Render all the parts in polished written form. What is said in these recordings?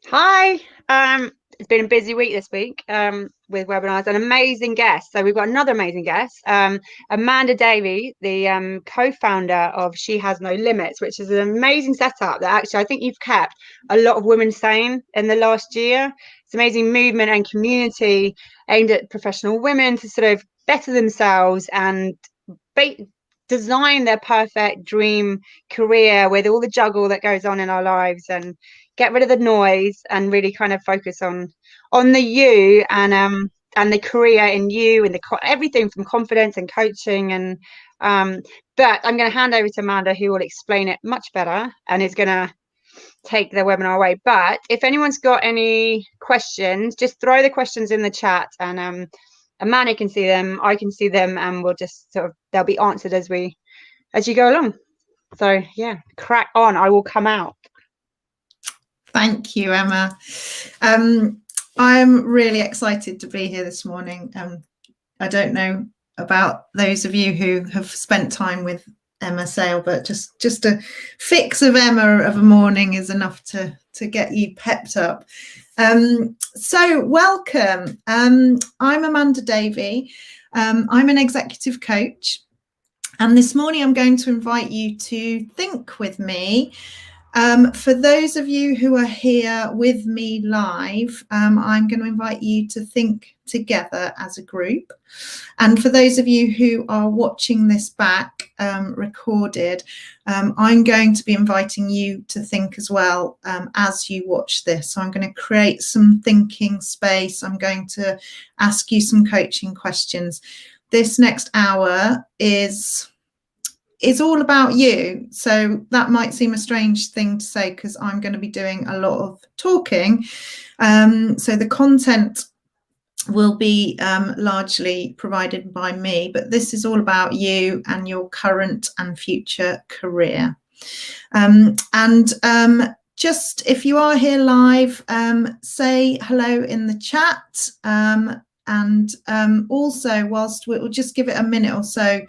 Hi. It's been a busy week this week with webinars. An amazing guest. So we've got another amazing guest, Amanda Davie, the co-founder of She Has No Limits, which is an amazing setup that actually I think you've kept a lot of women sane in the last year. It's an amazing movement and community aimed at professional women to sort of better themselves and design their perfect dream career with all the juggle that goes on in our lives, and get rid of the noise and really kind of focus on the you and the career in you and the everything from confidence and coaching and but I'm going to hand over to Amanda, who will explain it much better and is going to take the webinar away. But if anyone's got any questions, just throw the questions in the chat, and Amanda can see them, I can see them, and we'll just sort of, they'll be answered as you go along. So yeah, crack on. I will come out. Thank you, Emma. I'm really excited to be here this morning. I don't know about those of you who have spent time with Emma Sale, but just a fix of Emma of a morning is enough to get you pepped up. So welcome. I'm Amanda Davie. I'm an executive coach, and this morning I'm going to invite you to think with me. For those of you who are here with me live, I'm going to invite you to think together as a group. And for those of you who are watching this back recorded, I'm going to be inviting you to think as well as you watch this. So I'm going to create some thinking space. I'm going to ask you some coaching questions. This next hour is all about you. So that might seem a strange thing to say because I'm going to be doing a lot of talking. So the content will be largely provided by me, but this is all about you and your current and future career. Just if you are here live, say hello in the chat. Also, whilst we'll just give it a minute or so,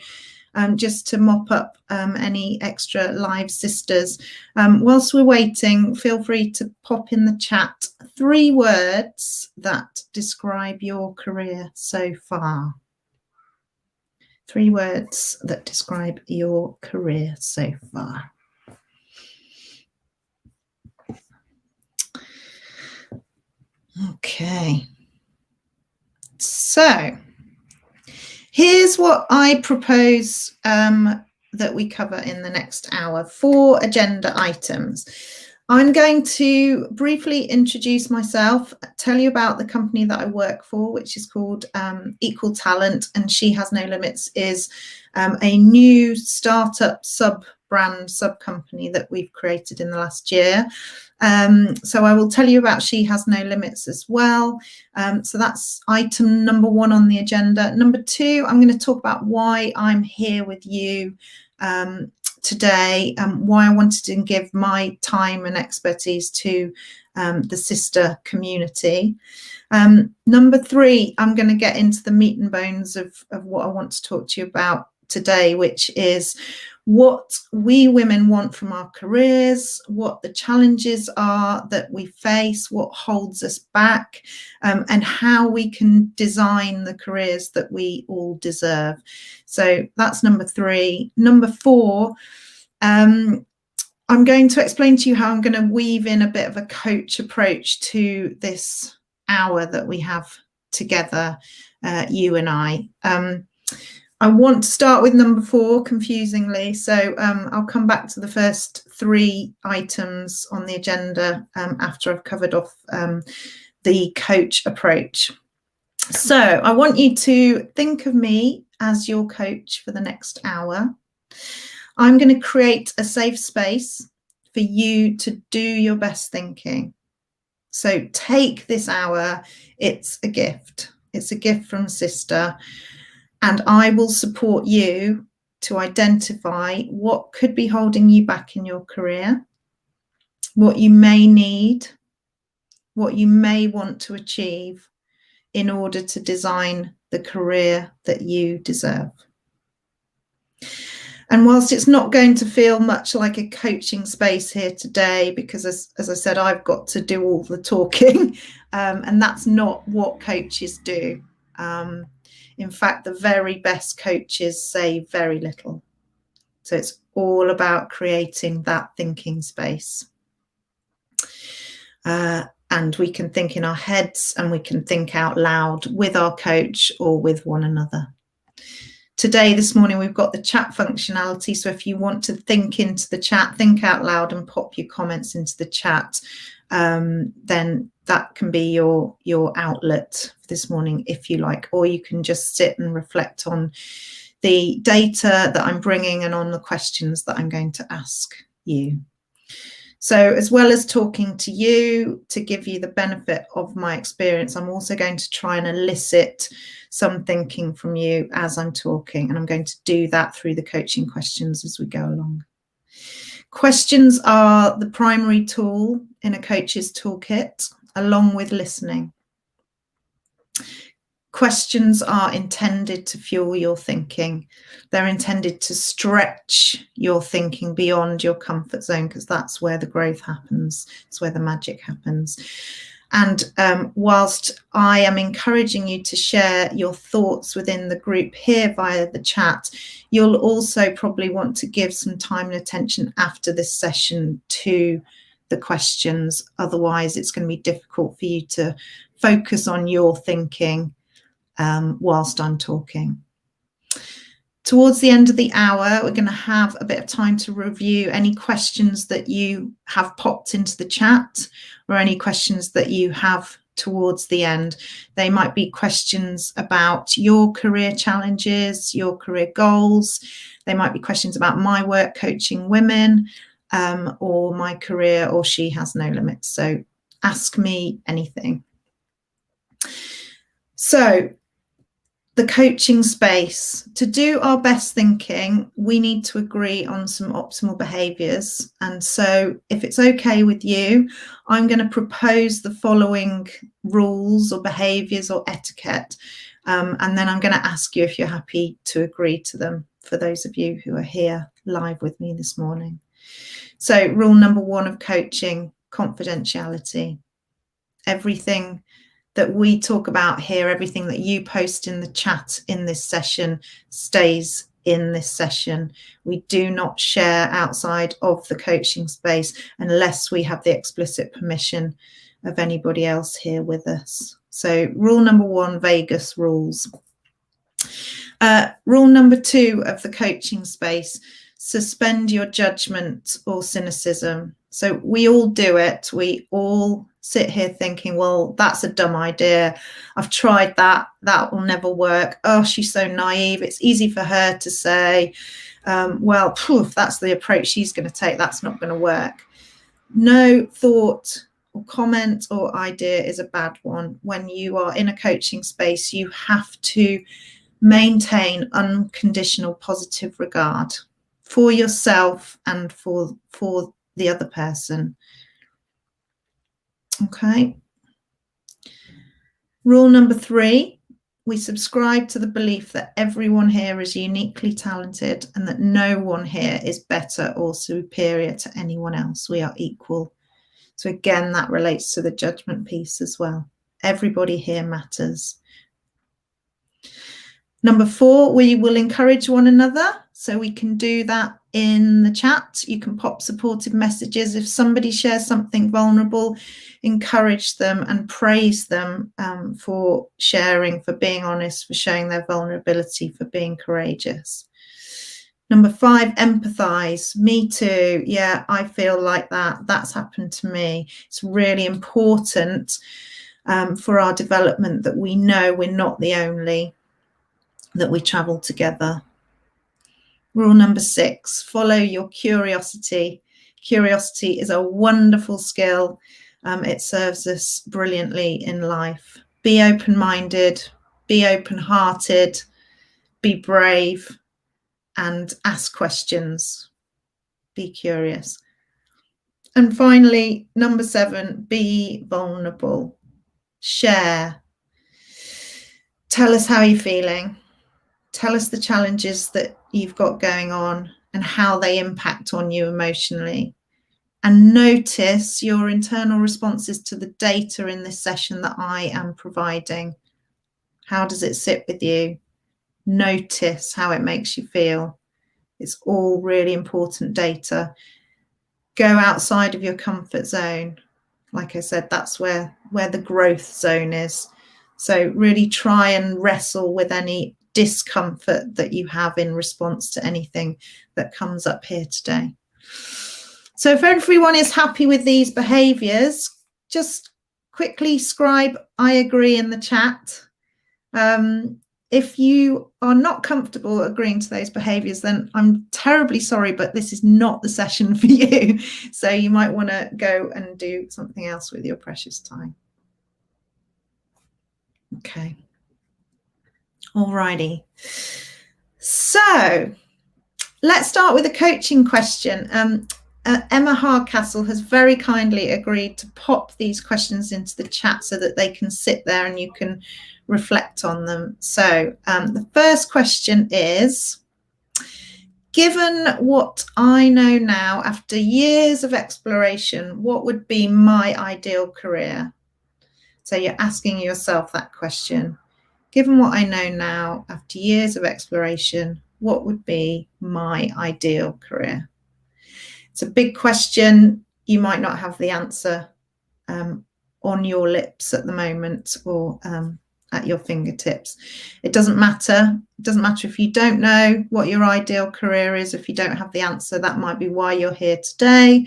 just to mop up any extra live sisters. Whilst we're waiting, feel free to pop in the chat 3 words that describe your career so far. 3 words that describe your career so far. Okay. So here's what I propose that we cover in the next hour. 4 agenda items. I'm going to briefly introduce myself, tell you about the company that I work for, which is called Equal Talent, and She Has No Limits is a new startup sub-brand, sub-company that we've created in the last year. So I will tell you about She Has No Limits as well. So that's item number 1 on the agenda. Number 2, I'm going to talk about why I'm here with you today, why I wanted to give my time and expertise to the Sistr community. Number 3, I'm going to get into the meat and bones of what I want to talk to you about today, which is what we women want from our careers, what the challenges are that we face, what holds us back, and how we can design the careers that we all deserve. So that's number 3. Number 4, I'm going to explain to you how I'm going to weave in a bit of a coach approach to this hour that we have together, you and I. I want to start with number 4, confusingly, so I'll come back to the first 3 items on the agenda after I've covered off the coach approach. So I want you to think of me as your coach for the next hour. I'm going to create a safe space for you to do your best thinking. So take this hour. It's a gift. It's a gift from Sistr. And I will support you to identify what could be holding you back in your career, what you may need, what you may want to achieve in order to design the career that you deserve. And whilst it's not going to feel much like a coaching space here today, because as I said, I've got to do all the talking, and that's not what coaches do. In fact, the very best coaches say very little. So it's all about creating that thinking space. And we can think in our heads and we can think out loud with our coach or with one another. Today, this morning, we've got the chat functionality. So if you want to think into the chat, think out loud and pop your comments into the chat, then that can be your outlet this morning, if you like, or you can just sit and reflect on the data that I'm bringing and on the questions that I'm going to ask you. So as well as talking to you to give you the benefit of my experience, I'm also going to try and elicit some thinking from you as I'm talking, and I'm going to do that through the coaching questions as we go along. Questions are the primary tool in a coach's toolkit, along with listening. Questions are intended to fuel your thinking. They're intended to stretch your thinking beyond your comfort zone, because that's where the growth happens. It's where the magic happens. And whilst I am encouraging you to share your thoughts within the group here via the chat, you'll also probably want to give some time and attention after this session to the questions. Otherwise, it's going to be difficult for you to focus on your thinking whilst I'm talking. Towards the end of the hour, we're going to have a bit of time to review any questions that you have popped into the chat, or any questions that you have towards the end. They might be questions about your career challenges, your career goals. They might be questions about my work coaching women, or my career, or She Has No Limits. So ask me anything. So the coaching space. To do our best thinking, we need to agree on some optimal behaviours. And so if it's okay with you, I'm going to propose the following rules or behaviours or etiquette. And then I'm going to ask you if you're happy to agree to them, for those of you who are here live with me this morning. So rule number 1 of coaching, confidentiality. Everything that we talk about here, everything that you post in the chat in this session stays in this session. We do not share outside of the coaching space unless we have the explicit permission of anybody else here with us. So rule number 1, Vegas rules. Rule number 2 of the coaching space, suspend your judgment or cynicism. So we all do it. We all sit here thinking, well, that's a dumb idea. I've tried that. That will never work. Oh, she's so naive. It's easy for her to say, well, poof, that's the approach she's going to take. That's not going to work. No thought or comment or idea is a bad one. When you are in a coaching space, you have to maintain unconditional positive regard for yourself and for the other person. Okay. Rule number 3, we subscribe to the belief that everyone here is uniquely talented and that no one here is better or superior to anyone else. We are equal. So again, that relates to the judgment piece as well. Everybody here matters. Number 4, we will encourage one another. So we can do that in the chat. You can pop supportive messages. If somebody shares something vulnerable, encourage them and praise them for sharing, for being honest, for showing their vulnerability, for being courageous. Number 5, empathize. Me too. Yeah, I feel like that. That's happened to me. It's really important for our development that we know we're not the only, that we travel together. Rule number 6, follow your curiosity. Curiosity is a wonderful skill. It serves us brilliantly in life. Be open-minded, be open-hearted, be brave, and ask questions. Be curious. And finally, number 7, be vulnerable. Share. Tell us how you're feeling. Tell us the challenges that you've got going on. and how they impact on you emotionally. And notice your internal responses to the data in this session that I am providing. How does it sit with you? Notice how it makes you feel. It's all really important data. Go outside of your comfort zone. Like I said, that's where the growth zone is. So really try and wrestle with any discomfort that you have in response to anything that comes up here today. So if everyone is happy with these behaviours, just quickly scribe I agree in the chat. If you are not comfortable agreeing to those behaviours, then I'm terribly sorry, but this is not the session for you. So you might want to go and do something else with your precious time. Okay. Alrighty. So let's start with a coaching question. Emma Hardcastle has very kindly agreed to pop these questions into the chat so that they can sit there and you can reflect on them. So the first question is, given what I know now after years of exploration, what would be my ideal career? So you're asking yourself that question. Given what I know now after years of exploration, what would be my ideal career? It's a big question. You might not have the answer on your lips at the moment or at your fingertips. It doesn't matter. It doesn't matter if you don't know what your ideal career is. If you don't have the answer, that might be why you're here today.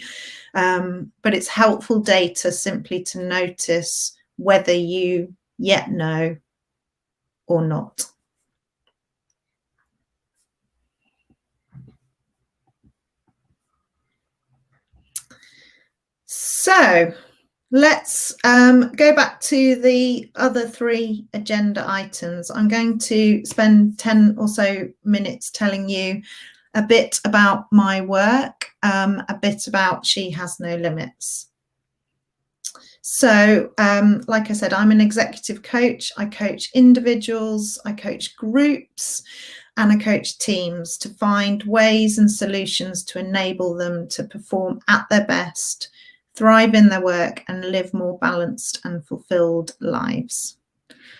But it's helpful data simply to notice whether you yet know or not. So let's go back to the other 3 agenda items. I'm going to spend 10 or so minutes telling you a bit about my work, a bit about She Has No Limits. So, like I said, I'm an executive coach. I coach individuals, I coach groups, and I coach teams to find ways and solutions to enable them to perform at their best, thrive in their work, and live more balanced and fulfilled lives.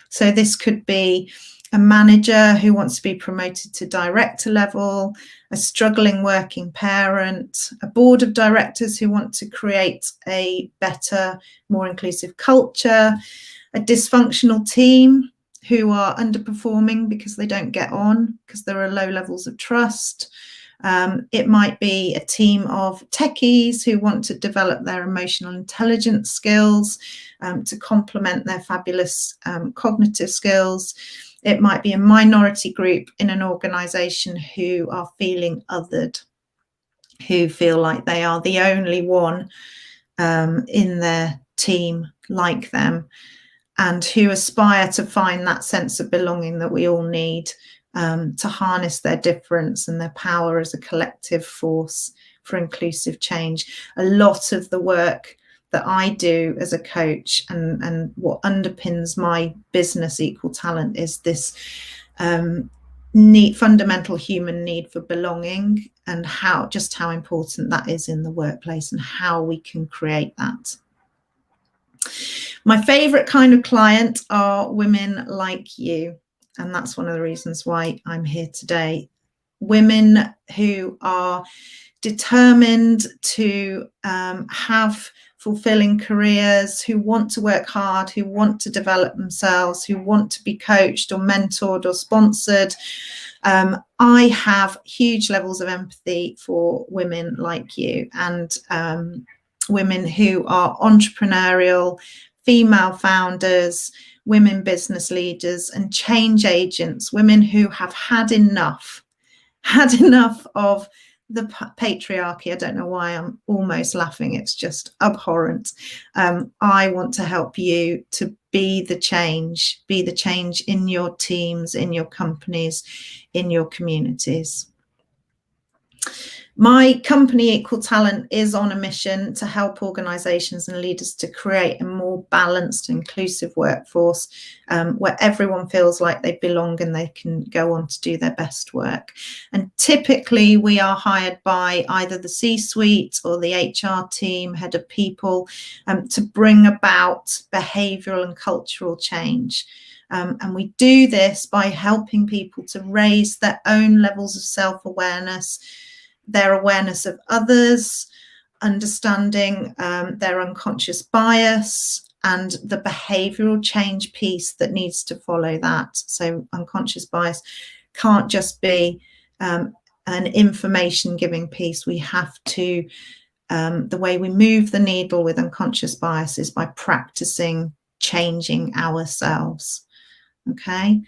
So this could be a manager who wants to be promoted to director level, a struggling working parent, a board of directors who want to create a better, more inclusive culture, a dysfunctional team who are underperforming because they don't get on, because there are low levels of trust. It might be a team of techies who want to develop their emotional intelligence skills to complement their fabulous cognitive skills. It might be a minority group in an organisation who are feeling othered, who feel like they are the only one in their team like them, and who aspire to find that sense of belonging that we all need to harness their difference and their power as a collective force for inclusive change. A lot of the work that I do as a coach and what underpins my business Equal Talent is this fundamental human need for belonging, and how important that is in the workplace and how we can create that. My favourite kind of client are women like you, and that's one of the reasons why I'm here today. Women who are determined to have fulfilling careers, who want to work hard, who want to develop themselves, who want to be coached or mentored or sponsored. I have huge levels of empathy for women like you, and women who are entrepreneurial, female founders, women business leaders and change agents, women who have had enough of the patriarchy. I don't know why I'm almost laughing. It's just abhorrent. I want to help you to be the change in your teams, in your companies, in your communities. My company, Equal Talent, is on a mission to help organisations and leaders to create a more balanced, inclusive workforce where everyone feels like they belong and they can go on to do their best work. And typically we are hired by either the C-suite or the HR team, head of people, to bring about behavioural and cultural change. And we do this by helping people to raise their own levels of self-awareness, their awareness of others, understanding their unconscious bias and the behavioural change piece that needs to follow that. So unconscious bias can't just be an information giving piece. We have to, the way we move the needle with unconscious bias is by practicing changing ourselves. Okay.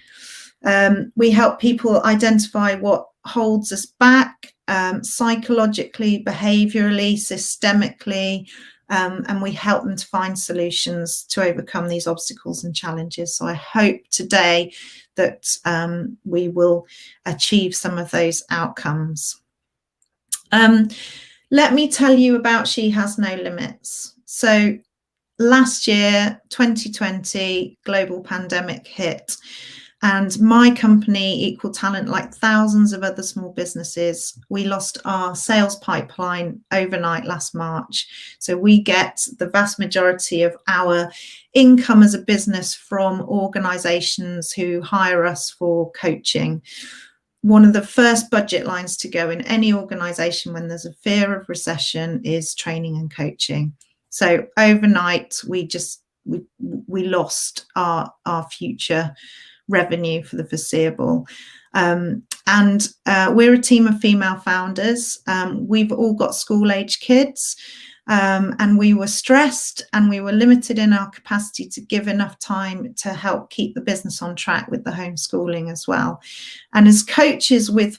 We help people identify what holds us back, psychologically, behaviourally, systemically, and we help them to find solutions to overcome these obstacles and challenges. So I hope today that we will achieve some of those outcomes. Let me tell you about She Has No Limits. So last year, 2020, global pandemic hit. And my company, Equal Talent, like thousands of other small businesses, we lost our sales pipeline overnight last March. So we get the vast majority of our income as a business from organisations who hire us for coaching. One of the first budget lines to go in any organisation when there's a fear of recession is training and coaching. So overnight, we lost our future revenue for the foreseeable. And we're a team of female founders. We've all got school-age kids, and we were stressed and we were limited in our capacity to give enough time to help keep the business on track with the homeschooling as well. And as coaches with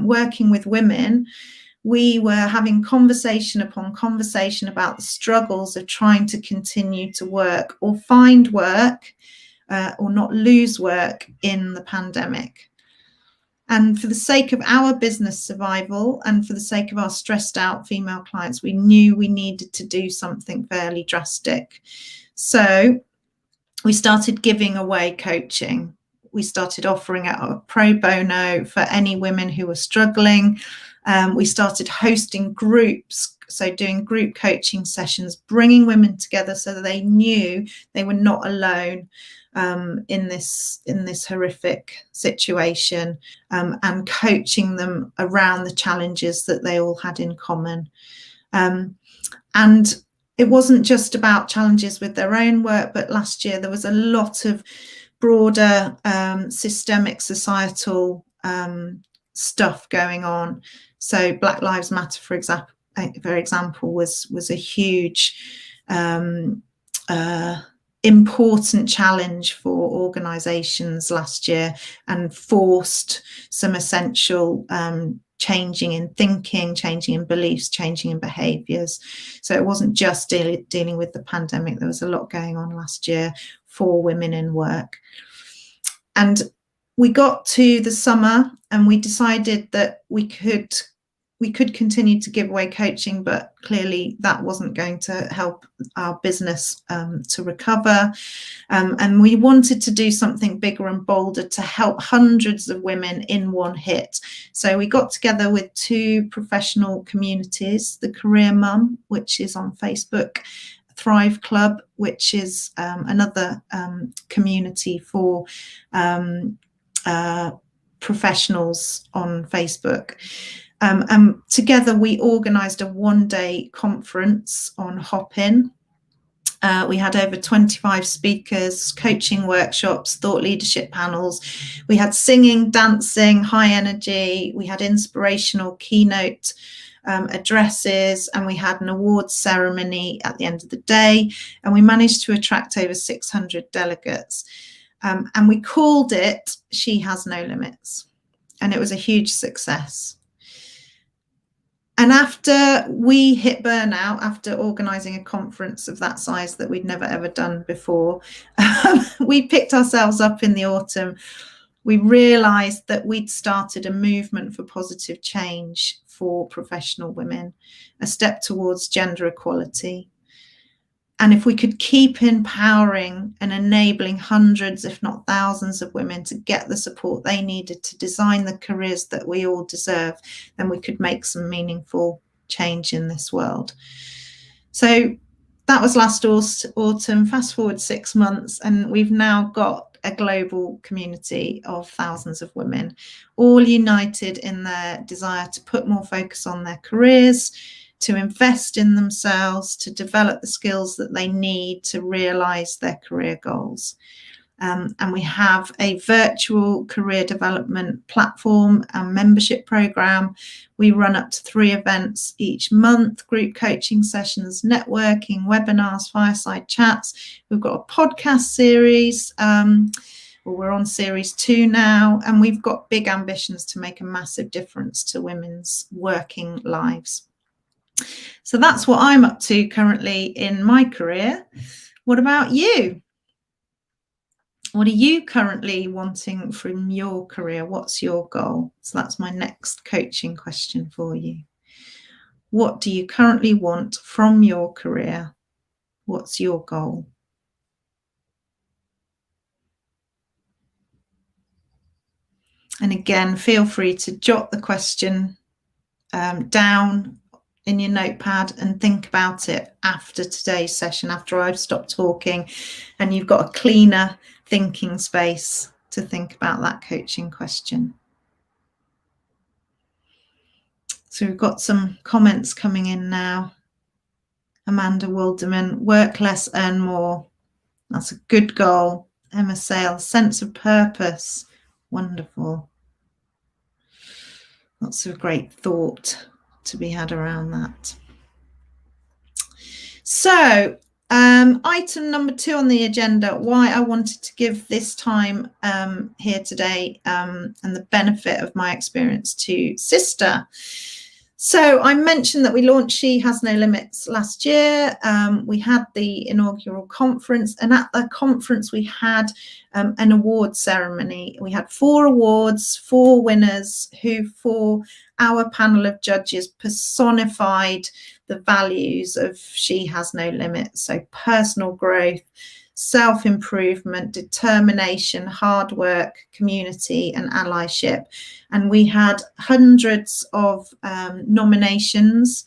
working with women, we were having conversation upon conversation about the struggles of trying to continue to work or find work or not lose work in the pandemic. And for the sake of our business survival and for the sake of our stressed out female clients, we knew we needed to do something fairly drastic. So we started giving away coaching. We started offering it pro bono for any women who were struggling. We started hosting groups, so doing group coaching sessions, bringing women together so that they knew they were not alone in this horrific situation, and coaching them around the challenges that they all had in common. And it wasn't just about challenges with their own work, but last year there was a lot of broader systemic societal stuff going on. So Black Lives Matter, for example, was a huge important challenge for organisations last year and forced some essential changing in thinking, changing in beliefs, changing in behaviours. So it wasn't just dealing with the pandemic. There was a lot going on last year for women in work. And we got to the summer and we decided that we could continue to give away coaching, but clearly that wasn't going to help our business to recover. And we wanted to do something bigger and bolder to help hundreds of women in one hit. So we got together with two professional communities, the Career Mum, which is on Facebook, Thrive Club, which is another community for professionals on Facebook. And together we organised a one-day conference on Hop-In. We had over 25 speakers, coaching workshops, thought leadership panels. We had singing, dancing, high energy. We had inspirational keynote addresses, and we had an awards ceremony at the end of the day. And we managed to attract over 600 delegates. And we called it She Has No Limits. And it was a huge success. And after we hit burnout, after organising a conference of that size that we'd never ever done before, we picked ourselves up in the autumn. We realised that we'd started a movement for positive change for professional women, a step towards gender equality. And if we could keep empowering and enabling hundreds, if not thousands of women to get the support they needed to design the careers that we all deserve, then we could make some meaningful change in this world. So that was last autumn. Fast forward 6 months, and we've now got a global community of thousands of women, all united in their desire to put more focus on their careers, to invest in themselves, to develop the skills that they need to realise their career goals. And we have a virtual career development platform and membership programme. We run up to 3 events each month, group coaching sessions, networking, webinars, fireside chats. We've got a podcast series. We're on series 2 now, and we've got big ambitions to make a massive difference to women's working lives. So that's what I'm up to currently in my career. What about you? What are you currently wanting from your career? What's your goal? So that's my next coaching question for you. What do you currently want from your career? What's your goal? And again, feel free to jot the question down in your notepad and think about it after today's session, after I've stopped talking, and you've got a cleaner thinking space to think about that coaching question. So we've got some comments coming in now. Amanda Wilderman, work less, earn more. That's a good goal. Emma Sale, sense of purpose. Wonderful. Lots of great thought to be had around that. So item number 2 on the agenda, why I wanted to give this time here today and the benefit of my experience to Sistr. So I mentioned that we launched She Has No Limits last year. We had the inaugural conference, and at the conference we had an award ceremony. We had 4 awards, 4 winners who, for our panel of judges, personified the values of She Has No Limits. So personal growth, self-improvement, determination, hard work, community and allyship. And we had hundreds of nominations,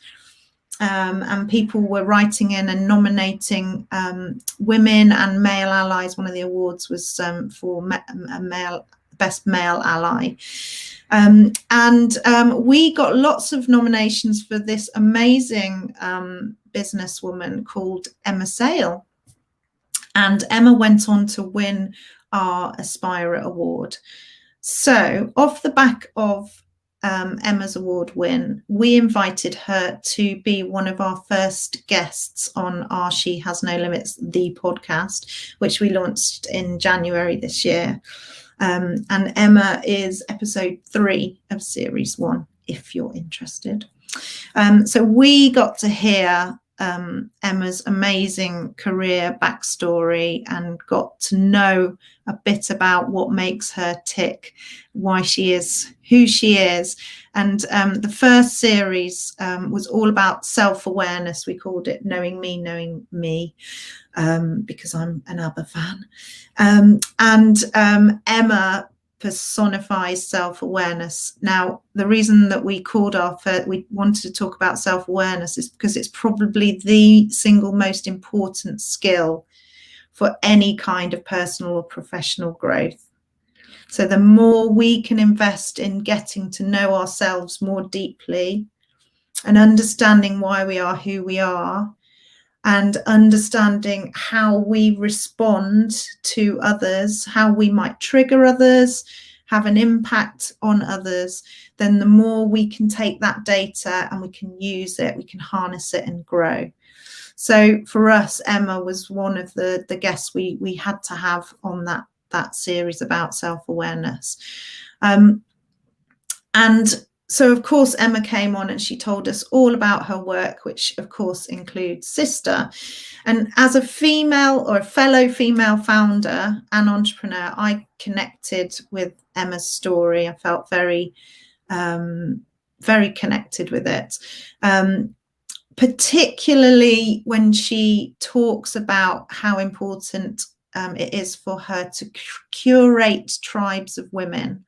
and people were writing in and nominating women and male allies. One of the awards was for best male ally. We got lots of nominations for this amazing businesswoman called Emma Sale. And Emma went on to win our Aspira Award. So off the back of Emma's award win, we invited her to be one of our first guests on our She Has No Limits, the podcast, which we launched in January this year. And Emma is episode 3 of series 1, if you're interested. So we got to hear Emma's amazing career backstory and got to know a bit about what makes her tick, why she is who she is. And the first series was all about self-awareness. We called it Knowing Me, because I'm an ABBA fan. Emma personifies self-awareness. Now, the reason that we we wanted to talk about self-awareness is because it's probably the single most important skill for any kind of personal or professional growth. So the more we can invest in getting to know ourselves more deeply and understanding why we are who we are, and understanding how we respond to others, how we might trigger others, have an impact on others, then the more we can take that data and we can use it, we can harness it and grow. So for us, Emma was one of the guests we had to have on that series about self-awareness. And so, of course, Emma came on and she told us all about her work, which, of course, includes Sistr. And as a female or a fellow female founder and entrepreneur, I connected with Emma's story. I felt very very connected with it, particularly when she talks about how important it is for her to curate tribes of women,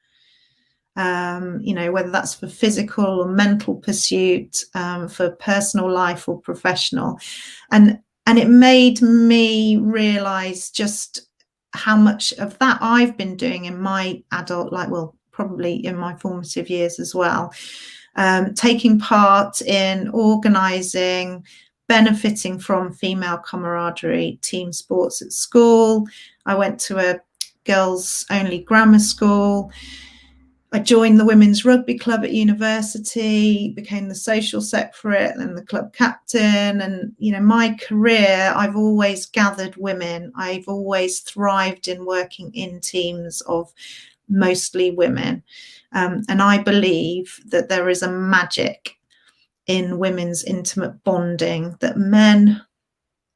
whether that's for physical or mental pursuit, for personal life or professional. And it made me realize just how much of that I've been doing in my adult life, well, probably in my formative years as well, taking part in organising, benefiting from female camaraderie, team sports at school. I went to a girls only grammar school. I joined the women's rugby club at university, became the social sec for it and the club captain. And, my career, I've always gathered women. I've always thrived in working in teams of mostly women. And I believe that there is a magic in women's intimate bonding that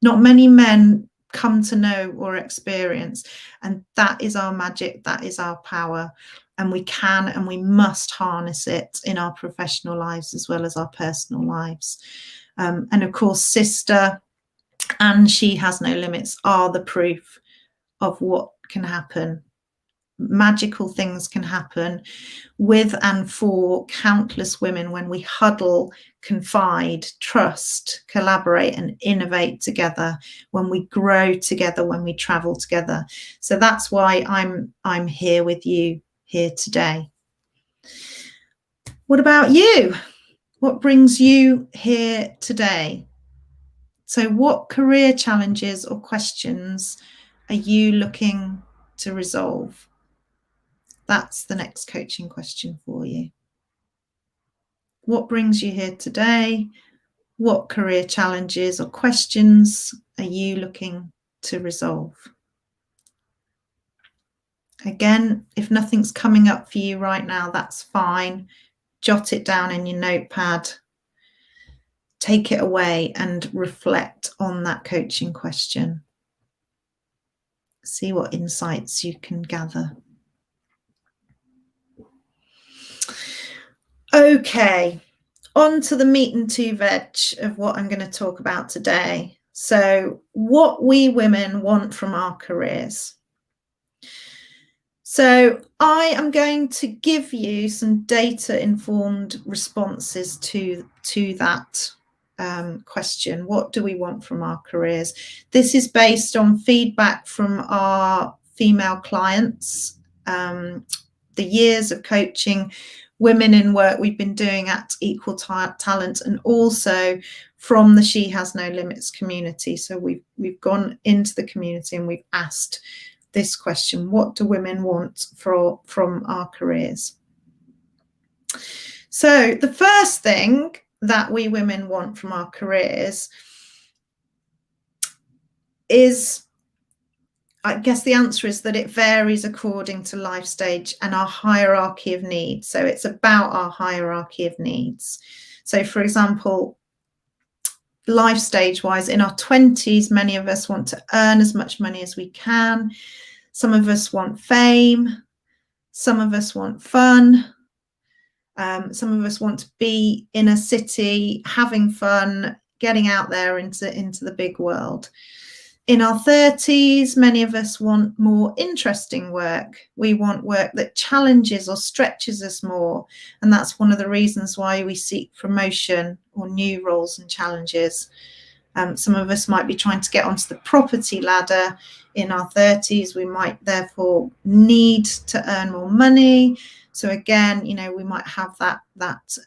not many men come to know or experience. And that is our magic, that is our power. And we can and we must harness it in our professional lives as well as our personal lives. And of course, Sistr and She Has No Limits are the proof of what can happen. Magical things can happen with and for countless women when we huddle, confide, trust, collaborate and innovate together, when we grow together, when we travel together. So that's why I'm here with you here today. What about you? What brings you here today? So what career challenges or questions are you looking to resolve? That's the next coaching question for you. What brings you here today? What career challenges or questions are you looking to resolve? Again, if nothing's coming up for you right now, that's fine. Jot it down in your notepad. Take it away and reflect on that coaching question. See what insights you can gather. Okay, on to the meat and two veg of what I'm going to talk about today. So, what we women want from our careers. So I am going to give you some data-informed responses to that question. What do we want from our careers? This is based on feedback from our female clients, the years of coaching women in work we've been doing at Equal Talent, and also from the She Has No Limits community. So we've gone into the community and we've asked this question: what do women want from our careers? So the first thing that we women want from our careers is, I guess the answer is that it varies according to life stage and our hierarchy of needs. So it's about our hierarchy of needs. So for example, life stage wise, in our 20s, many of us want to earn as much money as we can. Some of us want fame. Some of us want fun. Some of us want to be in a city, having fun, getting out there into the big world. In our 30s, many of us want more interesting work. We want work that challenges or stretches us more. And that's one of the reasons why we seek promotion or new roles and challenges. Some of us might be trying to get onto the property ladder. In our 30s, we might therefore need to earn more money. So again, we might have that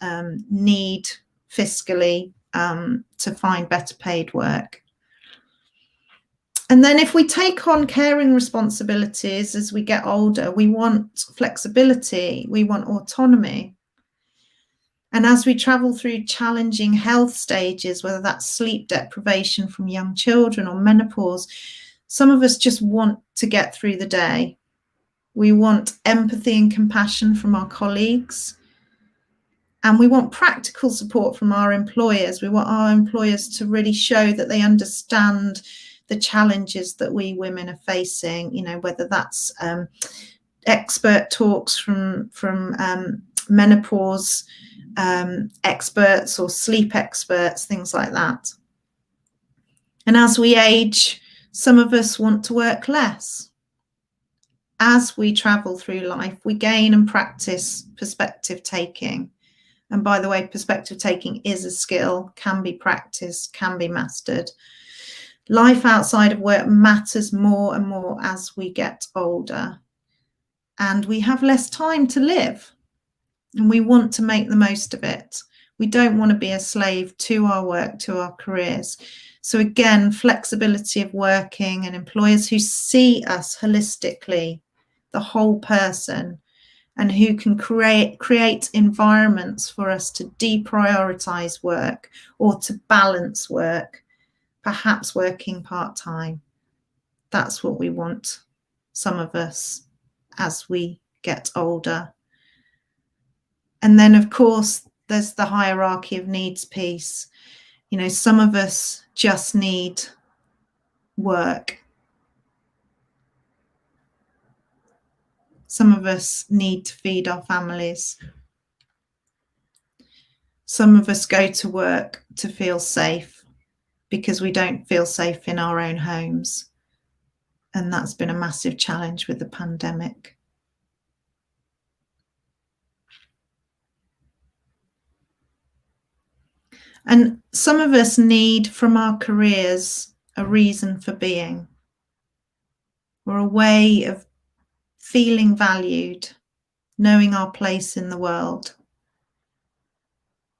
need fiscally to find better paid work. And then if we take on caring responsibilities as we get older, we want flexibility, we want autonomy. And as we travel through challenging health stages, whether that's sleep deprivation from young children or menopause, some of us just want to get through the day. We want empathy and compassion from our colleagues. And we want practical support from our employers. We want our employers to really show that they understand the challenges that we women are facing, whether that's expert talks from menopause experts or sleep experts, things like that. And as we age, some of us want to work less. As we travel through life, we gain and practice perspective taking. And by the way, perspective taking is a skill, can be practiced, can be mastered. Life outside of work matters more and more as we get older. And we have less time to live. And we want to make the most of it. We don't want to be a slave to our work, to our careers. So again, flexibility of working and employers who see us holistically, the whole person, and who can create environments for us to deprioritize work or to balance work, perhaps working part-time. That's what we want, some of us, as we get older. And then, of course, there's the hierarchy of needs piece. You know, some of us just need work. Some of us need to feed our families. Some of us go to work to feel safe because we don't feel safe in our own homes. And that's been a massive challenge with the pandemic. And some of us need from our careers a reason for being, or a way of feeling valued, knowing our place in the world,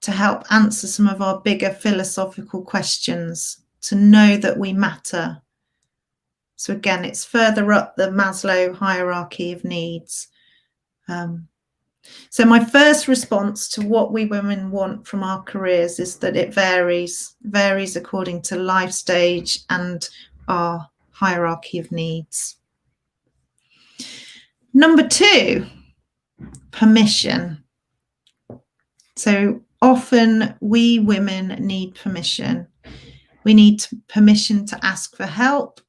to help answer some of our bigger philosophical questions, to know that we matter. So again, it's further up the Maslow hierarchy of needs. So my first response to what we women want from our careers is that it varies according to life stage and our hierarchy of needs. Number 2, permission. So often we women need permission. We need permission to ask for help.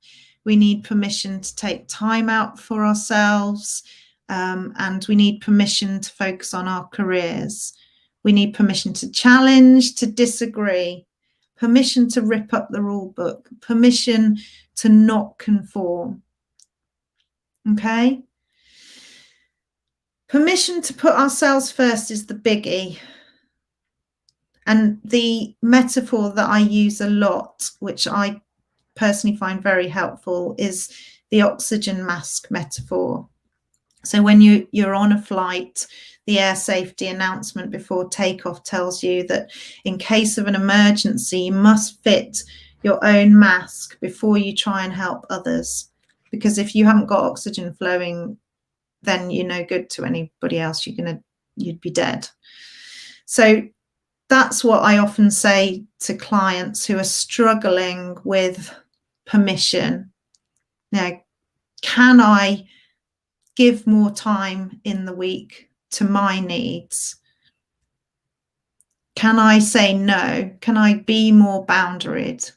We need permission to take time out for ourselves. And we need permission to focus on our careers. We need permission to challenge, to disagree, permission to rip up the rule book, permission to not conform. Okay? Permission to put ourselves first is the biggie. And the metaphor that I use a lot, which I personally find very helpful, is the oxygen mask metaphor. So when you're on a flight, the air safety announcement before takeoff tells you that in case of an emergency, you must fit your own mask before you try and help others. Because if you haven't got oxygen flowing, then you're no good to anybody else. You'd be dead. So that's what I often say to clients who are struggling with permission. Now, can I give more time in the week to my needs? Can I say no? Can I be more boundaried?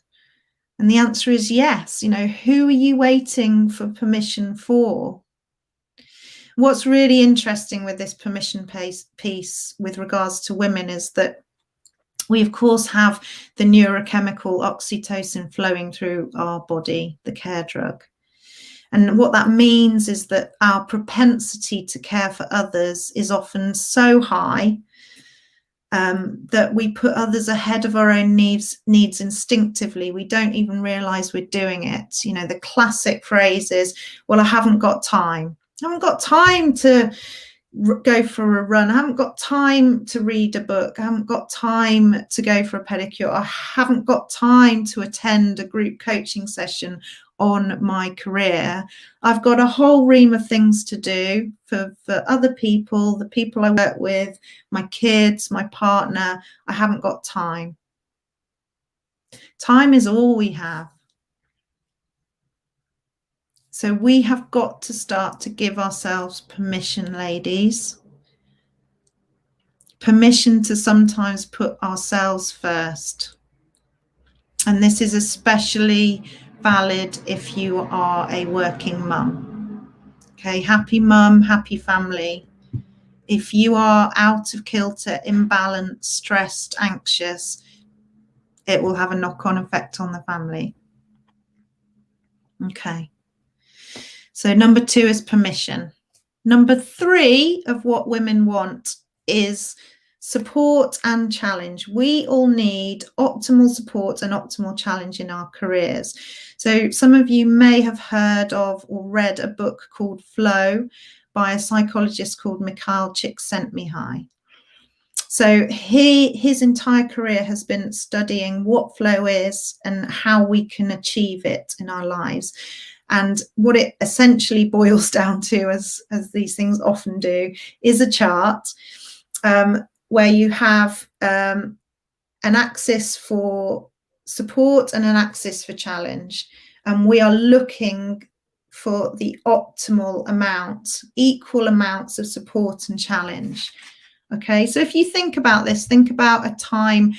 And the answer is yes. You know, who are you waiting for permission for? What's really interesting with this permission piece with regards to women is that we, of course, have the neurochemical oxytocin flowing through our body, the care drug. And what that means is that our propensity to care for others is often so high that we put others ahead of our own needs instinctively. We don't even realize we're doing it. You know, the classic phrase is, well, I haven't got time. I haven't got time to go for a run. I haven't got time to read a book. I haven't got time to go for a pedicure. I haven't got time to attend a group coaching session on my career. I've got a whole ream of things to do for other people, the people I work with, my kids, my partner. I haven't got time. Time is all we have. So we have got to start to give ourselves permission, ladies. Permission to sometimes put ourselves first. And this is especially valid if you are a working mum. Okay, happy mum, happy family If you are out of kilter, imbalanced, stressed, anxious, it will have a knock-on effect on the family. Okay. So number 2 is permission. Number 3 of what women want is support and challenge. We all need optimal support and optimal challenge in our careers. So some of you may have heard of or read a book called Flow by a psychologist called Mikhail Csikszentmihalyi. So his entire career has been studying what flow is and how we can achieve it in our lives. And what it essentially boils down to, as these things often do, is a chart where you have an axis for support and an axis for challenge. And we are looking for the optimal amount, equal amounts of support and challenge. Okay, so if you think about this, think about a time,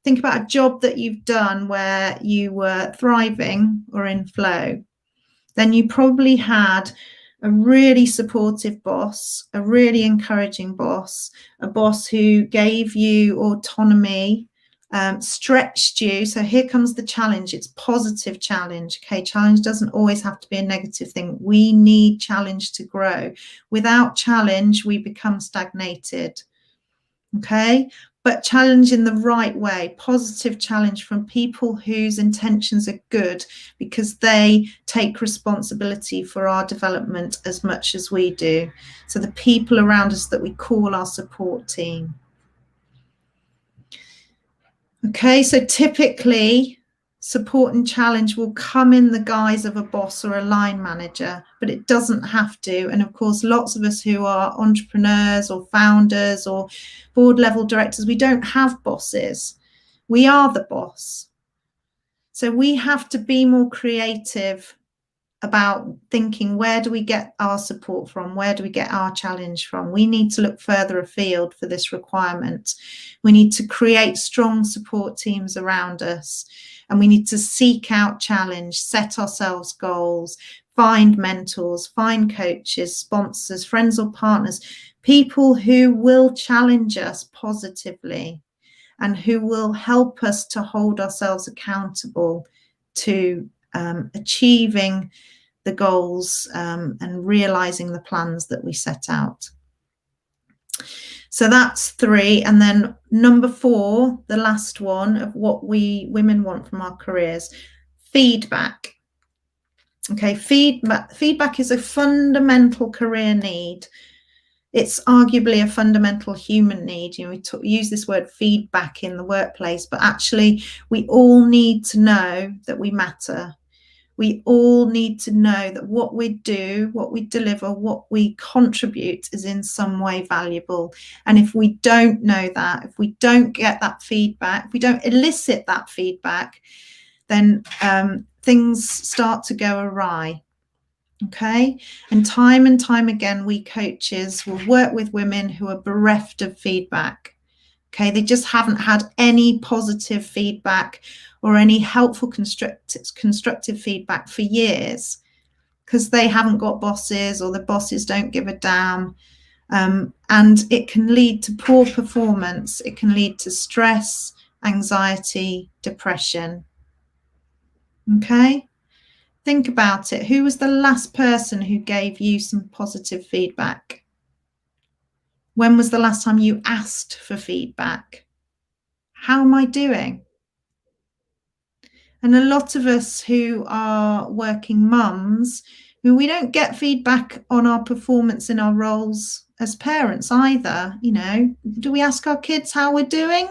think about a job that you've done where you were thriving or in flow. Then you probably had a really supportive boss, a really encouraging boss, a boss who gave you autonomy, stretched you. So here comes the challenge. It's positive challenge. Okay, challenge doesn't always have to be a negative thing. We need challenge to grow. Without challenge, we become stagnated. Okay, but challenge in the right way, positive challenge from people whose intentions are good, because they take responsibility for our development as much as we do. So the people around us that we call our support team. Okay, so typically support and challenge will come in the guise of a boss or a line manager, but it doesn't have to. And of course, lots of us who are entrepreneurs or founders or board level directors, we don't have bosses. We are the boss. So we have to be more creative about thinking, where do we get our support from? Where do we get our challenge from? We need to look further afield for this requirement. We need to create strong support teams around us, and we need to seek out challenge, set ourselves goals, find mentors, find coaches, sponsors, friends or partners, people who will challenge us positively and who will help us to hold ourselves accountable to achieving the goals and realizing the plans that we set out. So that's 3. And then number 4, the last one of what we women want from our careers, feedback. Okay, feedback is a fundamental career need. It's arguably a fundamental human need. You know, we use this word feedback in the workplace, but actually we all need to know that we matter. We all need to know that what we do, what we deliver, what we contribute is in some way valuable. And if we don't know that, if we don't get that feedback, if we don't elicit that feedback, then things start to go awry. Okay, and time again, we coaches will work with women who are bereft of feedback. Okay, they just haven't had any positive feedback or any helpful constructive feedback for years, because they haven't got bosses, or the bosses don't give a damn. And it can lead to poor performance. It can lead to stress, anxiety, depression. Okay, think about it. Who was the last person who gave you some positive feedback? When was the last time you asked for feedback? How am I doing? And a lot of us who are working mums, who we don't get feedback on our performance in our roles as parents either. You know, do we ask our kids how we're doing?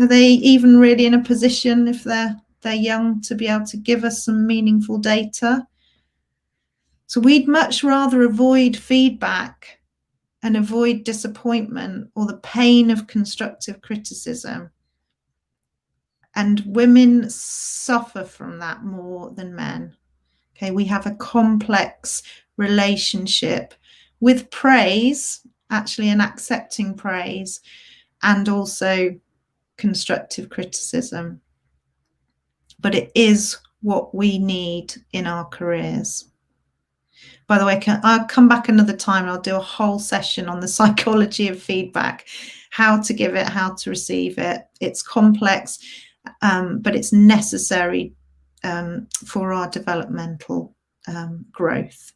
Are they even really in a position, if they're young, to be able to give us some meaningful data? So we'd much rather avoid feedback and avoid disappointment or the pain of constructive criticism. And women suffer from that more than men. Okay, we have a complex relationship with praise, actually, and accepting praise, and also constructive criticism. But it is what we need in our careers. By the way, I'll come back another time and I'll do a whole session on the psychology of feedback, how to give it, how to receive it. It's complex, but it's necessary for our developmental growth.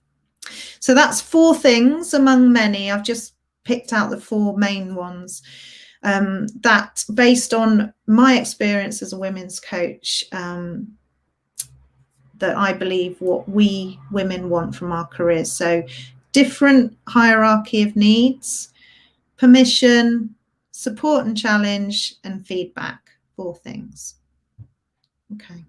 So that's 4 things among many. I've just picked out the 4 main ones that, based on my experience as a women's coach, that I believe what we women want from our careers. So different hierarchy of needs, permission, support and challenge, and feedback. 4 things. Okay. I'm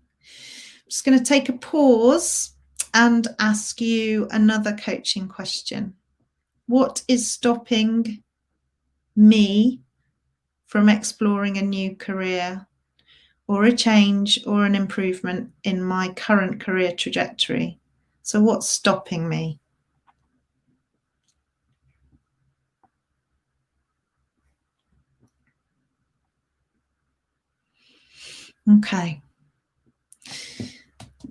just going to take a pause and ask you another coaching question. What is stopping me from exploring a new career or a change or an improvement in my current career trajectory? So what's stopping me? Okay.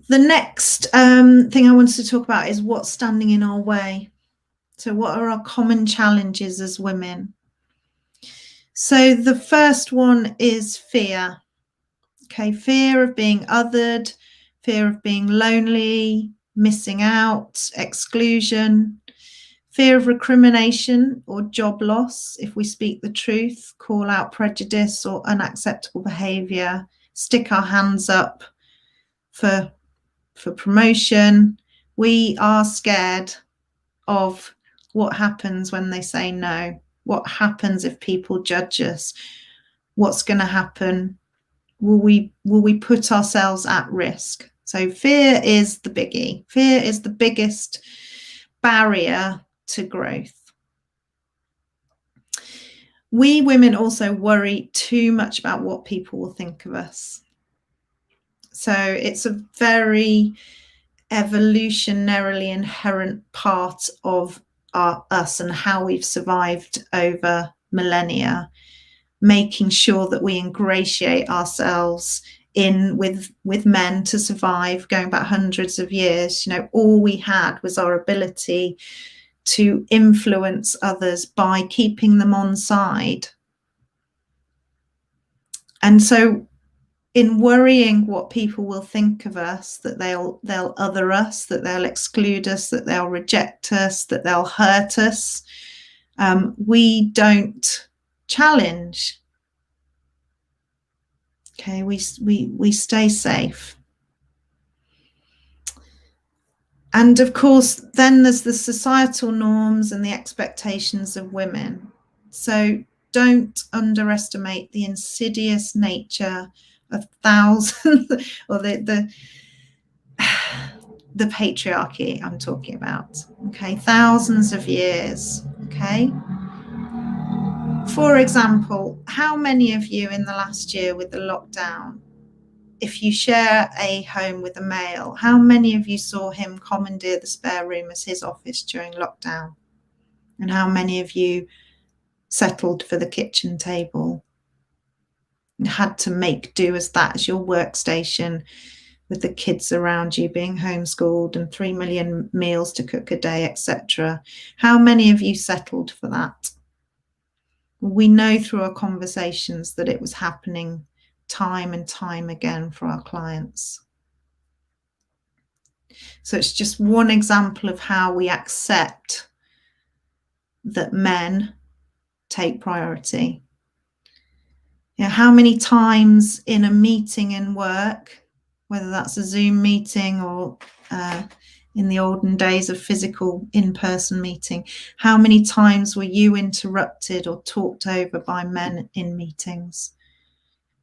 The next thing I wanted to talk about is what's standing in our way. So what are our common challenges as women? So the first one is fear. Okay, fear of being othered, fear of being lonely, missing out, exclusion, fear of recrimination or job loss if we speak the truth, call out prejudice or unacceptable behaviour, stick our hands up for promotion. We are scared of what happens when they say no, what happens if people judge us, what's going to happen. Will we put ourselves at risk? So fear is the biggie. Fear is the biggest barrier to growth. We women also worry too much about what people will think of us. So it's a very evolutionarily inherent part of us and how we've survived over millennia, making sure that we ingratiate ourselves in with men to survive, going back hundreds of years. You know, all we had was our ability to influence others by keeping them on side. And so in worrying what people will think of us, that they'll other us, that they'll exclude us, that they'll reject us, that they'll hurt us, we don't challenge. Okay, we stay safe. And of course, then there's the societal norms and the expectations of women. So don't underestimate the insidious nature of thousands, or the patriarchy I'm talking about. Okay, thousands of years. Okay. For example, how many of you in the last year with the lockdown, if you share a home with a male, how many of you saw him commandeer the spare room as his office during lockdown? And how many of you settled for the kitchen table and had to make do as that as your workstation, with the kids around you being homeschooled and 3 million meals to cook a day, etc.? How many of you settled for that? We know through our conversations that it was happening time and time again for our clients. So it's just one example of how we accept that men take priority. You know, how many times in a meeting in work, whether that's a Zoom meeting or in the olden days of physical in-person meeting, how many times were you interrupted or talked over by men in meetings?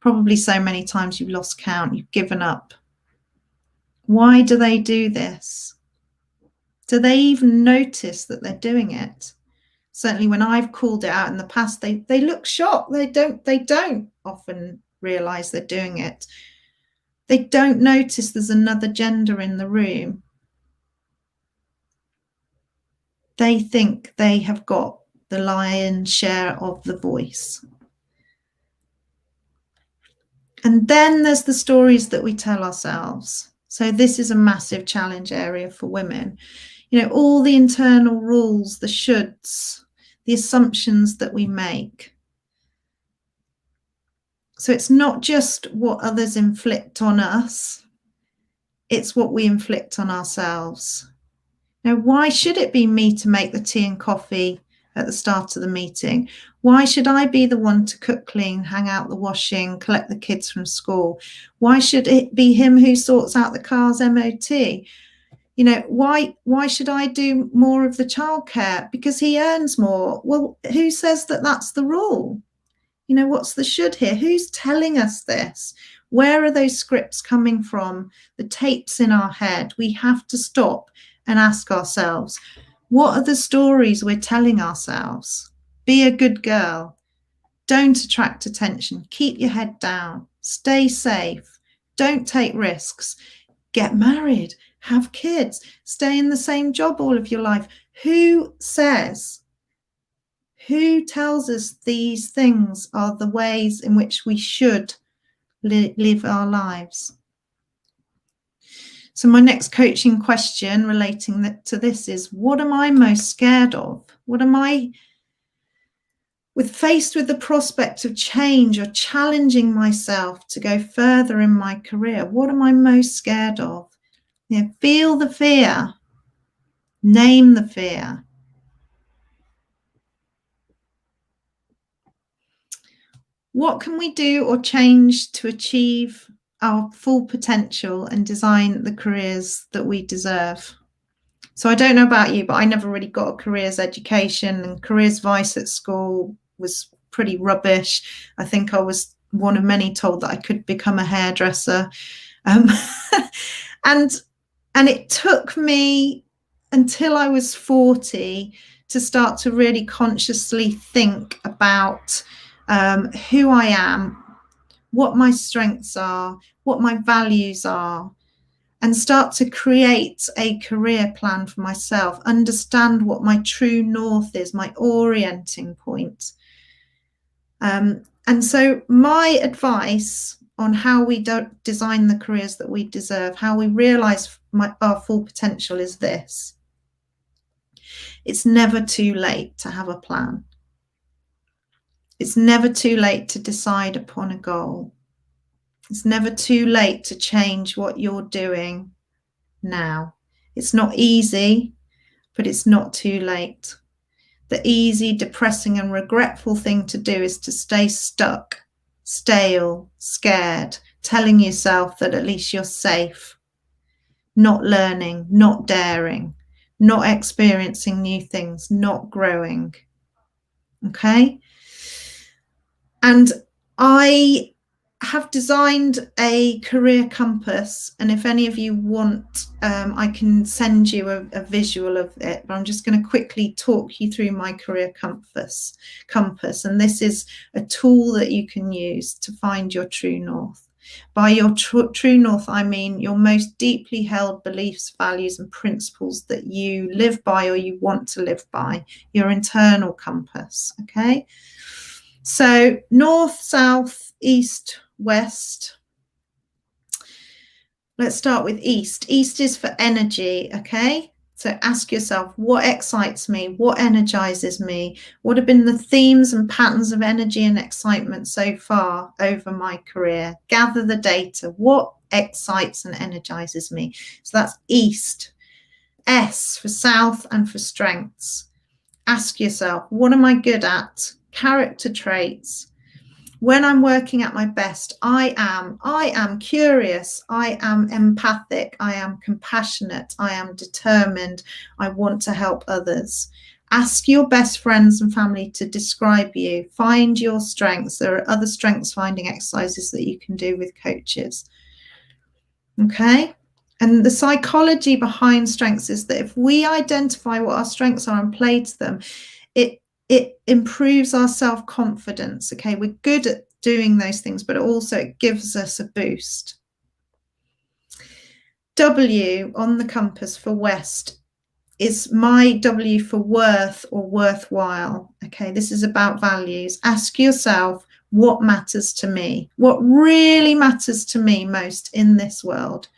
Probably so many times you've lost count, you've given up. Why do they do this? Do they even notice that they're doing it? Certainly when I've called it out in the past, they look shocked. They don't often realize they're doing it. They don't notice there's another gender in the room. They think they have got the lion's share of the voice. And then there's the stories that we tell ourselves. So this is a massive challenge area for women. You know, all the internal rules, the shoulds, the assumptions that we make. So it's not just what others inflict on us, it's what we inflict on ourselves. Now, why should it be me to make the tea and coffee at the start of the meeting? Why should I be the one to cook, clean, hang out the washing, collect the kids from school? Why should it be him who sorts out the car's MOT? You know, why should I do more of the childcare? Because he earns more. Well, who says that that's the rule? You know, what's the should here? Who's telling us this? Where are those scripts coming from? The tapes in our head. We have to stop and ask ourselves, what are the stories we're telling ourselves? Be a good girl. Don't attract attention. Keep your head down. Stay safe. Don't take risks. Get married. Have kids. Stay in the same job all of your life. Who says? Who tells us these things are the ways in which we should live our lives? So my next coaching question relating to this is, what am I most scared of? What am I, faced with the prospect of change or challenging myself to go further in my career? What am I most scared of? You know, feel the fear. Name the fear. What can we do or change to achieve our full potential and design the careers that we deserve? So I don't know about you, but I never really got a careers education, and careers advice at school was pretty rubbish. I think I was one of many told that I could become a hairdresser. And it took me until I was 40 to start to really consciously think about who I am, what my strengths are, what my values are, and start to create a career plan for myself, understand what my true north is, my orienting point. And so my advice on how we design the careers that we deserve, how we realize our full potential is this. It's never too late to have a plan. It's never too late to decide upon a goal. It's never too late to change what you're doing now. It's not easy, but it's not too late. The easy, depressing, and regretful thing to do is to stay stuck, stale, scared, telling yourself that at least you're safe, not learning, not daring, not experiencing new things, not growing. Okay? And I have designed a career compass, and if any of you want, I can send you a visual of it, but I'm just going to quickly talk you through my career compass. And this is a tool that you can use to find your true north. By your true north, I mean your most deeply held beliefs, values, and principles that you live by or you want to live by, your internal compass. Okay, so north, south, east, west. Let's start with east. East is for energy. Okay, so ask yourself, what excites me? What energizes me? What have been the themes and patterns of energy and excitement so far over my career? Gather the data. What excites and energizes me? So that's east. S for south and for strengths. Ask yourself, what am I good at? Character traits. When I'm working at my best, I am curious, I am empathic, I am compassionate, I am determined, I want to help others. Ask your best friends and family to describe you. Find your strengths. There are other strengths finding exercises that you can do with coaches. Okay? And the psychology behind strengths is that if we identify what our strengths are and play to them, it improves our self-confidence. Okay, we're good at doing those things, but also it gives us a boost. W on the compass for west is my W for worth or worthwhile. Okay, this is about values. Ask yourself, what matters to me? What really matters to me most in this world?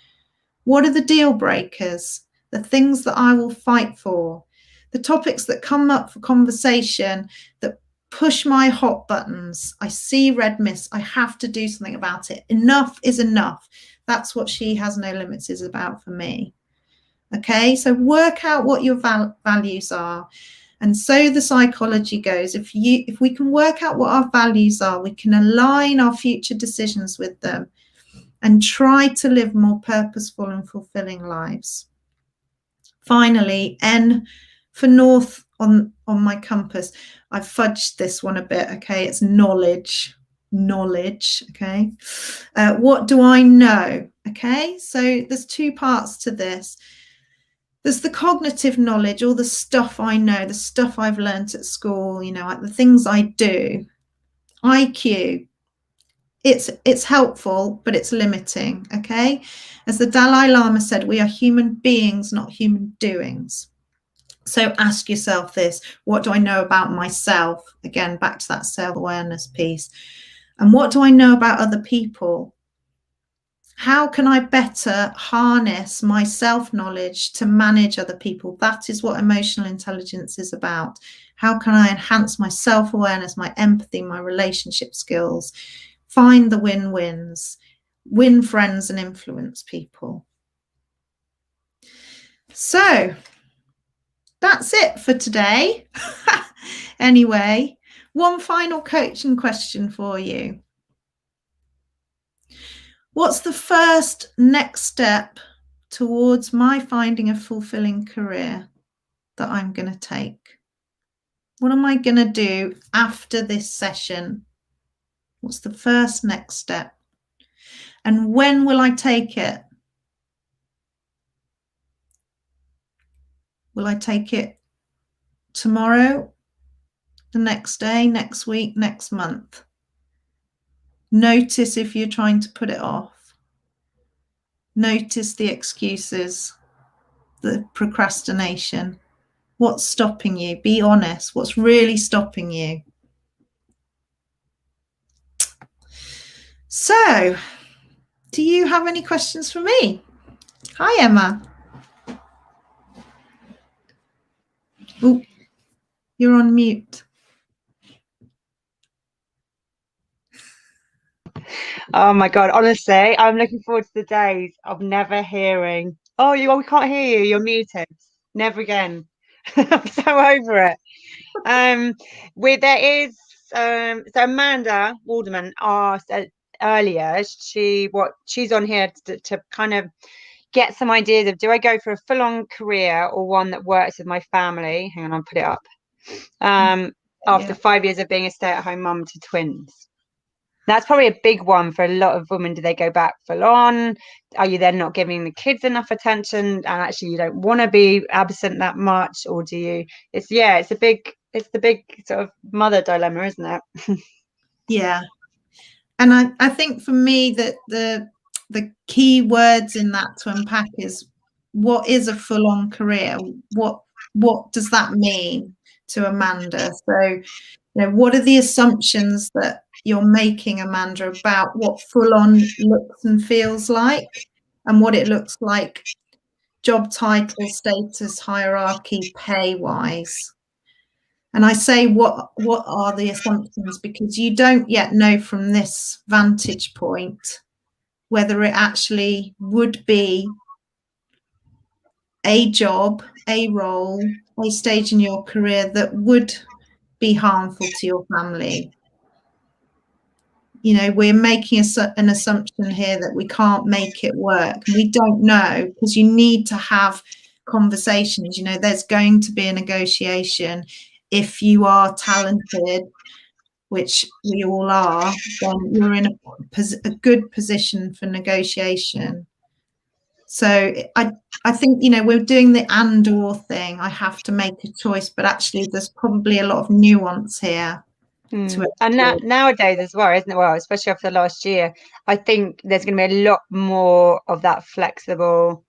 What are the deal breakers? the things that I will fight for, the topics that come up for conversation that push my hot buttons. I see red mist. I have to do something about it. Enough is enough. That's what She Has No Limits is about for me. Okay, so work out what your values are. And so the psychology goes, if we can work out what our values are, we can align our future decisions with them and try to live more purposeful and fulfilling lives. Finally, N for north on my compass. I've fudged this one a bit, okay? It's knowledge, okay? What do I know, okay? So there's two parts to this. There's the cognitive knowledge, all the stuff I know, the stuff I've learned at school, you know, like the things I do. IQ, it's helpful, but it's limiting, okay? As the Dalai Lama said, we are human beings, not human doings. So ask yourself this: what do I know about myself? Again, back to that self-awareness piece. And what do I know about other people? How can I better harness my self-knowledge to manage other people? That is what emotional intelligence is about. How can I enhance my self-awareness, my empathy, my relationship skills, find the win-wins, win friends and influence people? So that's it for today. Anyway, one final coaching question for you. What's the first next step towards my finding a fulfilling career that I'm going to take? What am I going to do after this session? What's the first next step? And when will I take it? Will I take it tomorrow, the next day, next week, next month? Notice if you're trying to put it off. Notice the excuses, the procrastination. What's stopping you? Be honest. What's really stopping you? So, do you have any questions for me? Hi, Emma. Oh, you're on mute. Oh my God, honestly, I'm looking forward to the days of never hearing, oh, we can't hear you, you're muted. Never again. I'm so over it. There is so Amanda Walderman asked earlier, she's on here to kind of get some ideas of, do I go for a full-on career or one that works with my family? Hang on, I'll put it up. After 5 years of being a stay-at-home mum to twins. That's probably a big one for a lot of women. Do they go back full on? Are you then not giving the kids enough attention and actually you don't want to be absent that much? Or do you? It's the big sort of mother dilemma, isn't it? Yeah. And I think for me that the key words in that to unpack is, what is a full-on career? What does that mean to Amanda? So, you know, what are the assumptions that you're making, Amanda, about what full-on looks and feels like, and what it looks like job title, status, hierarchy, pay-wise? And I say what are the assumptions, because you don't yet know from this vantage point whether it actually would be a job, a role, a stage in your career that would be harmful to your family. You know, we're making an assumption here that we can't make it work. And we don't know, because you need to have conversations. You know, there's going to be a negotiation. If you are talented, which we all are, then you're in a good position for negotiation. So I think, you know, we're doing the and/or thing. I have to make a choice, but actually there's probably a lot of nuance here. And nowadays as well, isn't it? Well, especially after the last year, I think there's going to be a lot more of that flexible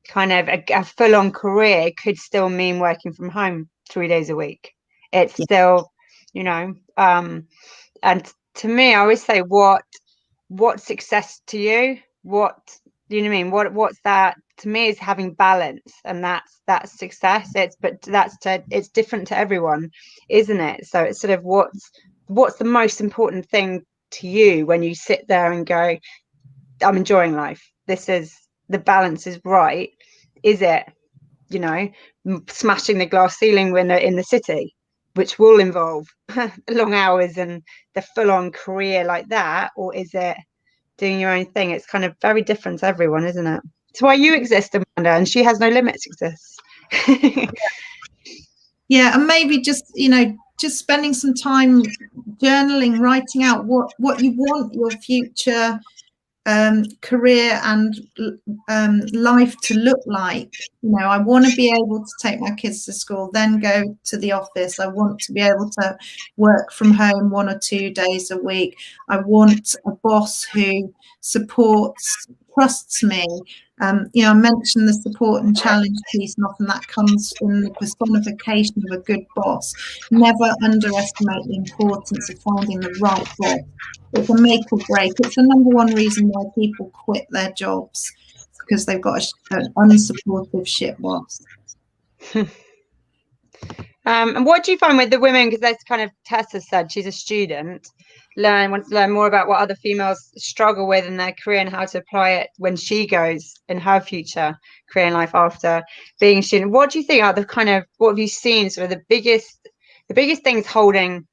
kind of a full-on career could still mean working from home 3 days a week. It's still, you know, and to me, I always say, what's success to you? What, you know what I mean? What's that to me is having balance, and that's success. It's different to everyone, isn't it? So it's sort of what's the most important thing to you when you sit there and go, I'm enjoying life. This is the balance is right. Is it, you know, smashing the glass ceiling when they're in the city, which will involve long hours and the full-on career like that, or is it doing your own thing? It's kind of very different to everyone, isn't it? It's why you exist, Amanda, and She Has No Limits exists. Yeah, and maybe just just spending some time journaling, writing out what you want your future career and life to look like. I want to be able to take my kids to school, then go to the office. I want to be able to work from home 1 or 2 days a week. I want a boss who supports, trusts me. I mentioned the support and challenge piece, and often that comes in the personification of a good boss. Never underestimate the importance of finding the right boss. It's a make or break. It's the number one reason why people quit their jobs. It's because they've got an unsupportive shit boss. And what do you find with the women? Because that's kind of Tessa said she's a student. Wants to learn more about what other females struggle with in their career and how to apply it when she goes in her future career and life after being a student. What do you think are the kind of, what have you seen sort of the biggest things holding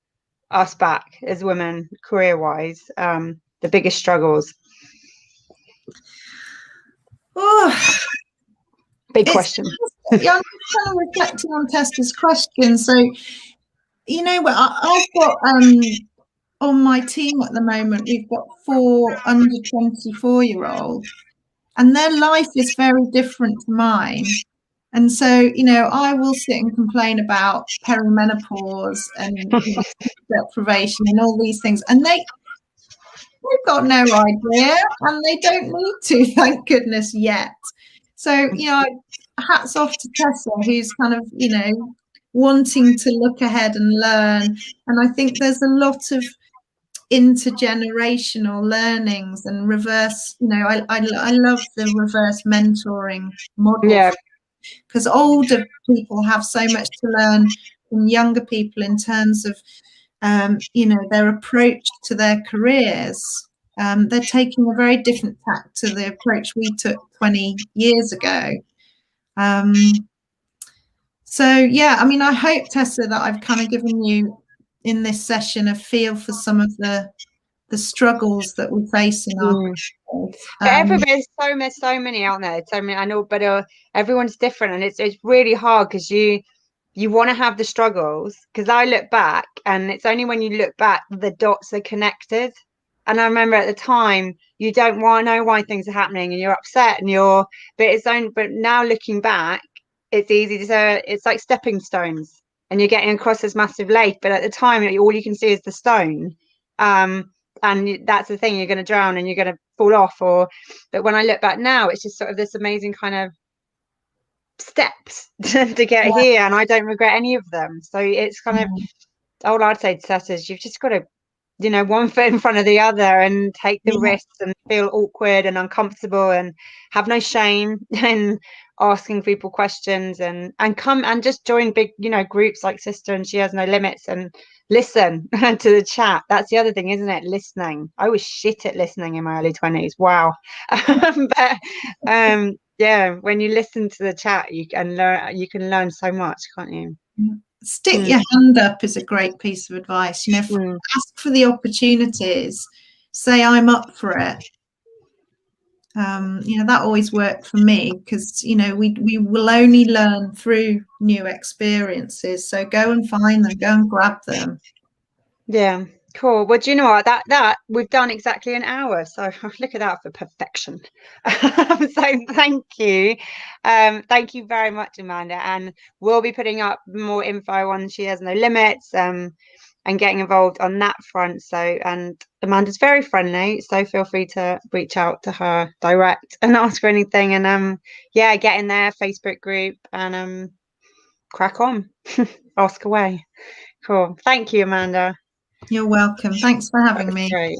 us back as women career wise, the biggest struggles? Big question. Yeah, I'm kind of reflecting on Tessa's question. So, I've got on my team at the moment, we've got 4 under 24-year-olds, and their life is very different to mine. And so, I will sit and complain about perimenopause and deprivation and all these things, and they've got no idea, and they don't need to, thank goodness, yet. So, hats off to Tessa, who's kind of, wanting to look ahead and learn. And I think there's a lot of intergenerational learnings and reverse, I love the reverse mentoring model. Yeah. Because older people have so much to learn from younger people in terms of, their approach to their careers. They're taking a very different tack to the approach we took 20 years ago. So, yeah, I mean, I hope, Tessa, that I've kind of given you in this session a feel for some of the struggles that we face in our everybody's so many out there. So many, I know, but everyone's different, and it's really hard because you want to have the struggles. Because I look back, and it's only when you look back the dots are connected. And I remember at the time you don't want to know why things are happening, and you're upset, and but now looking back, it's easy to, it's like stepping stones, and you're getting across this massive lake. But at the time, all you can see is the stone. And that's the thing, you're going to drown and you're going to fall off. But when I look back now, it's just sort of this amazing kind of steps to get here, and I don't regret any of them. So it's kind of, all I'd say to Seth is you've just got to, one foot in front of the other, and take the risks, and feel awkward and uncomfortable, and have no shame in asking people questions, and come and just join big, groups like Sistr and She Has No Limits, and listen to the chat. That's the other thing, isn't it? Listening. I was shit at listening in my early 20s. Wow. But yeah, when you listen to the chat, you can learn so much, can't you? Stick your hand up is a great piece of advice. Ask for the opportunities, say I'm up for it. That always worked for me, because we will only learn through new experiences. So go and find them, go and grab them. Yeah, cool. Well, do you know what, that we've done exactly an hour, so look at that for perfection. So thank you very much, Amanda, and we'll be putting up more info on She Has No Limits, and getting involved on that front. So, and Amanda's very friendly, so feel free to reach out to her direct and ask her anything, and get in their Facebook group and crack on. Ask away. Cool. Thank you, Amanda. You're welcome. Thanks for having me. Great.